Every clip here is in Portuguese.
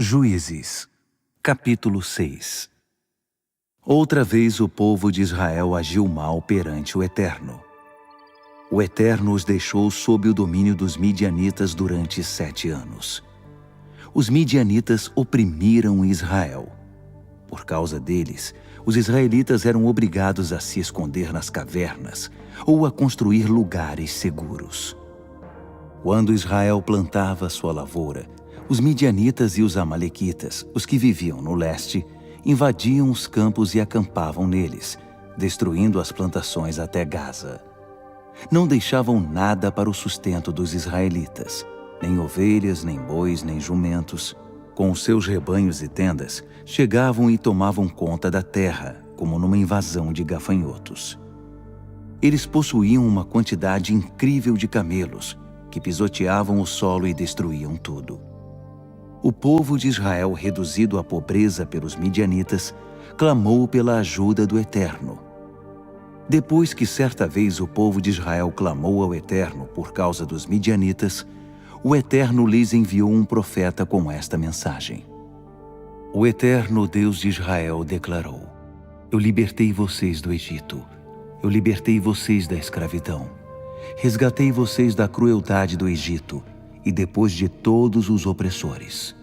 Juízes, capítulo 6. Outra vez o povo de Israel agiu mal perante o Eterno. O Eterno os deixou sob o domínio dos midianitas durante 7 anos. Os midianitas oprimiram Israel. Por causa deles, os israelitas eram obrigados a se esconder nas cavernas ou a construir lugares seguros. Quando Israel plantava sua lavoura, os midianitas e os amalequitas, os que viviam no leste, invadiam os campos e acampavam neles, destruindo as plantações até Gaza. Não deixavam nada para o sustento dos israelitas, nem ovelhas, nem bois, nem jumentos. Com os seus rebanhos e tendas, chegavam e tomavam conta da terra, como numa invasão de gafanhotos. Eles possuíam uma quantidade incrível de camelos, que pisoteavam o solo e destruíam tudo. O povo de Israel, reduzido à pobreza pelos midianitas, clamou pela ajuda do Eterno. Depois que certa vez o povo de Israel clamou ao Eterno por causa dos midianitas, o Eterno lhes enviou um profeta com esta mensagem. O Eterno Deus de Israel declarou: Eu libertei vocês do Egito, eu libertei vocês da escravidão, resgatei vocês da crueldade do Egito e depois de todos os opressores.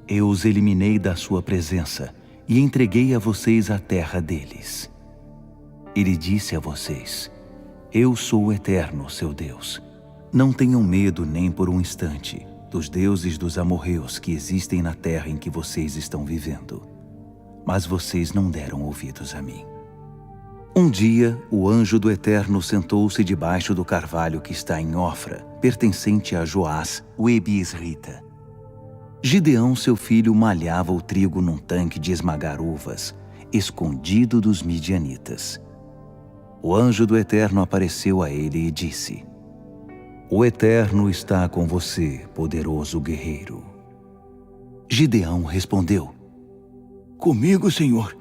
Eu os eliminei da sua presença e entreguei a vocês a terra deles. Ele disse a vocês: Eu sou o Eterno, seu Deus. Não tenham medo nem por um instante dos deuses dos amorreus que existem na terra em que vocês estão vivendo. Mas vocês não deram ouvidos a mim. Um dia, o anjo do Eterno sentou-se debaixo do carvalho que está em Ofra, pertencente a Joás, o ebiesrita. Gideão, seu filho, malhava o trigo num tanque de esmagar uvas, escondido dos midianitas. O anjo do Eterno apareceu a ele e disse: O Eterno está com você, poderoso guerreiro. Gideão respondeu: Comigo, Senhor.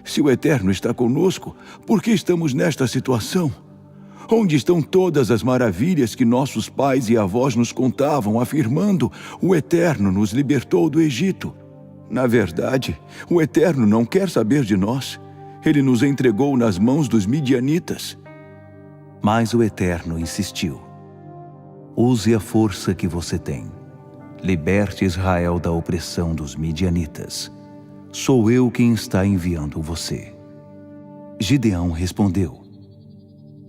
Se o Eterno está conosco, por que estamos nesta situação? Onde estão todas as maravilhas que nossos pais e avós nos contavam, afirmando: o Eterno nos libertou do Egito? Na verdade, o Eterno não quer saber de nós. Ele nos entregou nas mãos dos midianitas. Mas o Eterno insistiu: Use a força que você tem. Liberte Israel da opressão dos midianitas. Sou eu quem está enviando você. Gideão respondeu: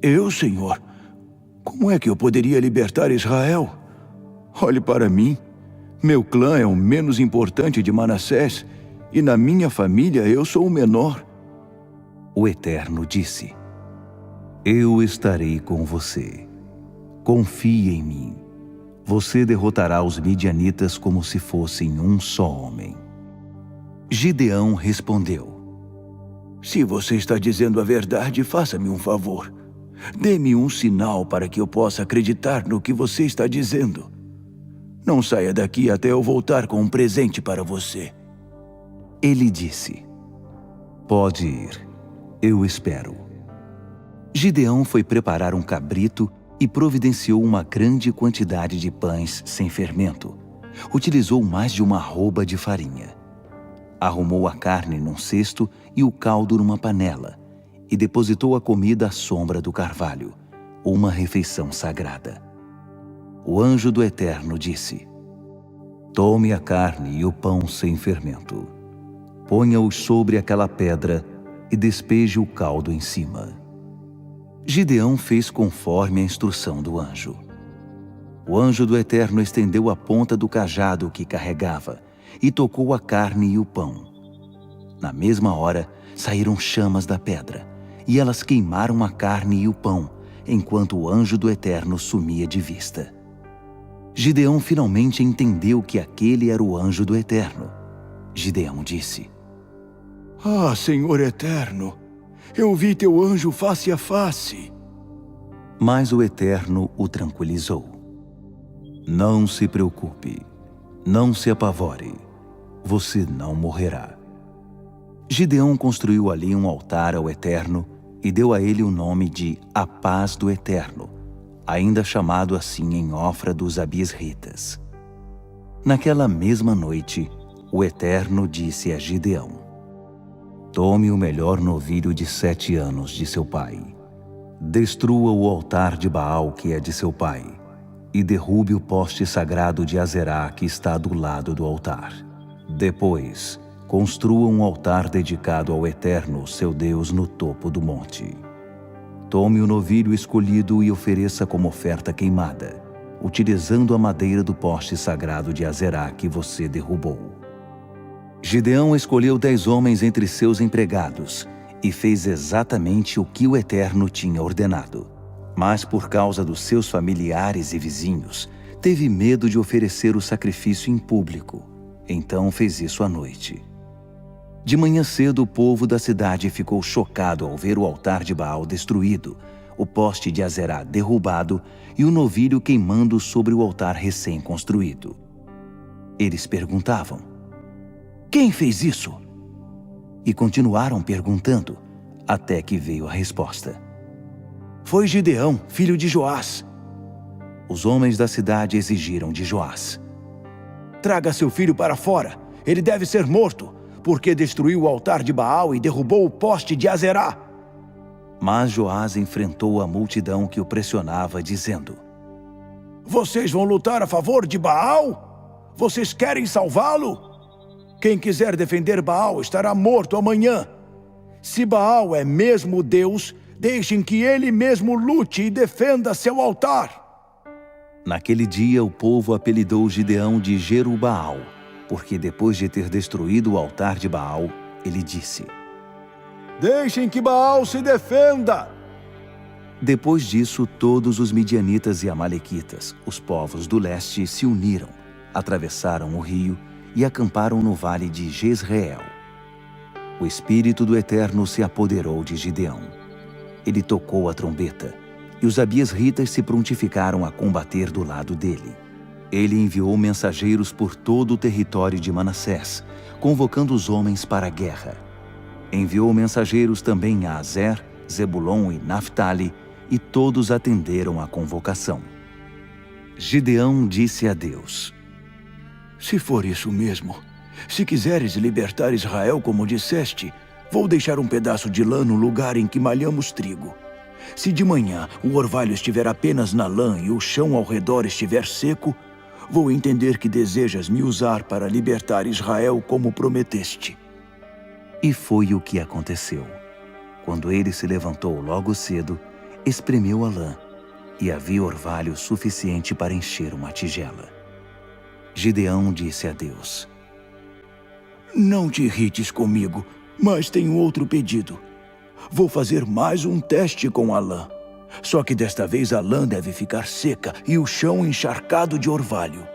Eu, Senhor? Como é que eu poderia libertar Israel? Olhe para mim. Meu clã é o menos importante de Manassés, e na minha família eu sou o menor. O Eterno disse: Eu estarei com você. Confie em mim. Você derrotará os midianitas como se fossem um só homem. Gideão respondeu: Se você está dizendo a verdade, faça-me um favor. Dê-me um sinal para que eu possa acreditar no que você está dizendo. Não saia daqui até eu voltar com um presente para você. Ele disse: Pode ir, eu espero. Gideão foi preparar um cabrito e providenciou uma grande quantidade de pães sem fermento. Utilizou mais de uma arroba de farinha. Arrumou a carne num cesto e o caldo numa panela, e depositou a comida à sombra do carvalho, uma refeição sagrada. O anjo do Eterno disse: Tome a carne e o pão sem fermento. Ponha-os sobre aquela pedra e despeje o caldo em cima. Gideão fez conforme a instrução do anjo. O anjo do Eterno estendeu a ponta do cajado que carregava e tocou a carne e o pão. Na mesma hora, saíram chamas da pedra, e elas queimaram a carne e o pão, enquanto o anjo do Eterno sumia de vista. Gideão finalmente entendeu que aquele era o anjo do Eterno. Gideão disse: Ah, Senhor Eterno, eu vi teu anjo face a face. Mas o Eterno o tranquilizou: Não se preocupe, não se apavore, você não morrerá. Gideão construiu ali um altar ao Eterno e deu a ele o nome de A Paz do Eterno, ainda chamado assim em Ofra dos Abiesritas. Naquela mesma noite, o Eterno disse a Gideão: Tome o melhor novilho de 7 anos de seu pai. Destrua o altar de Baal que é de seu pai, e derrube o poste sagrado de Azerá que está do lado do altar. Depois, construa um altar dedicado ao Eterno, seu Deus, no topo do monte. Tome o novilho escolhido e ofereça como oferta queimada, utilizando a madeira do poste sagrado de Azerá que você derrubou. Gideão escolheu 10 homens entre seus empregados e fez exatamente o que o Eterno tinha ordenado. Mas por causa dos seus familiares e vizinhos, teve medo de oferecer o sacrifício em público. Então fez isso à noite. De manhã cedo, o povo da cidade ficou chocado ao ver o altar de Baal destruído, o poste de Azerá derrubado e o novilho queimando sobre o altar recém-construído. Eles perguntavam: Quem fez isso? E continuaram perguntando, até que veio a resposta: Foi Gideão, filho de Joás. Os homens da cidade exigiram de Joás: Traga seu filho para fora, ele deve ser morto, porque destruiu o altar de Baal e derrubou o poste de Azerá. Mas Joás enfrentou a multidão que o pressionava, dizendo: Vocês vão lutar a favor de Baal? Vocês querem salvá-lo? Quem quiser defender Baal estará morto amanhã. Se Baal é mesmo Deus, deixem que ele mesmo lute e defenda seu altar. Naquele dia, o povo apelidou Gideão de Jerubaal, porque depois de ter destruído o altar de Baal, ele disse: Deixem que Baal se defenda! Depois disso, todos os midianitas e amalequitas, os povos do leste, se uniram, atravessaram o rio e acamparam no vale de Jezreel. O Espírito do Eterno se apoderou de Gideão. Ele tocou a trombeta, e os abiesritas se prontificaram a combater do lado dele. Ele enviou mensageiros por todo o território de Manassés, convocando os homens para a guerra. Enviou mensageiros também a Azer, Zebulon e Naftali, e todos atenderam à convocação. Gideão disse a Deus: Se for isso mesmo, se quiseres libertar Israel como disseste, vou deixar um pedaço de lã no lugar em que malhamos trigo. Se de manhã o orvalho estiver apenas na lã e o chão ao redor estiver seco, vou entender que desejas me usar para libertar Israel como prometeste. E foi o que aconteceu. Quando ele se levantou logo cedo, espremeu a lã, e havia orvalho suficiente para encher uma tigela. Gideão disse a Deus: Não te irrites comigo, mas tenho outro pedido. Vou fazer mais um teste com a lã. Só que desta vez a lã deve ficar seca e o chão encharcado de orvalho.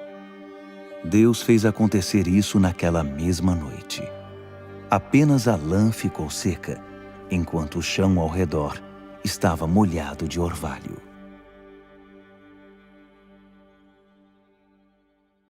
Deus fez acontecer isso naquela mesma noite. Apenas a lã ficou seca, enquanto o chão ao redor estava molhado de orvalho.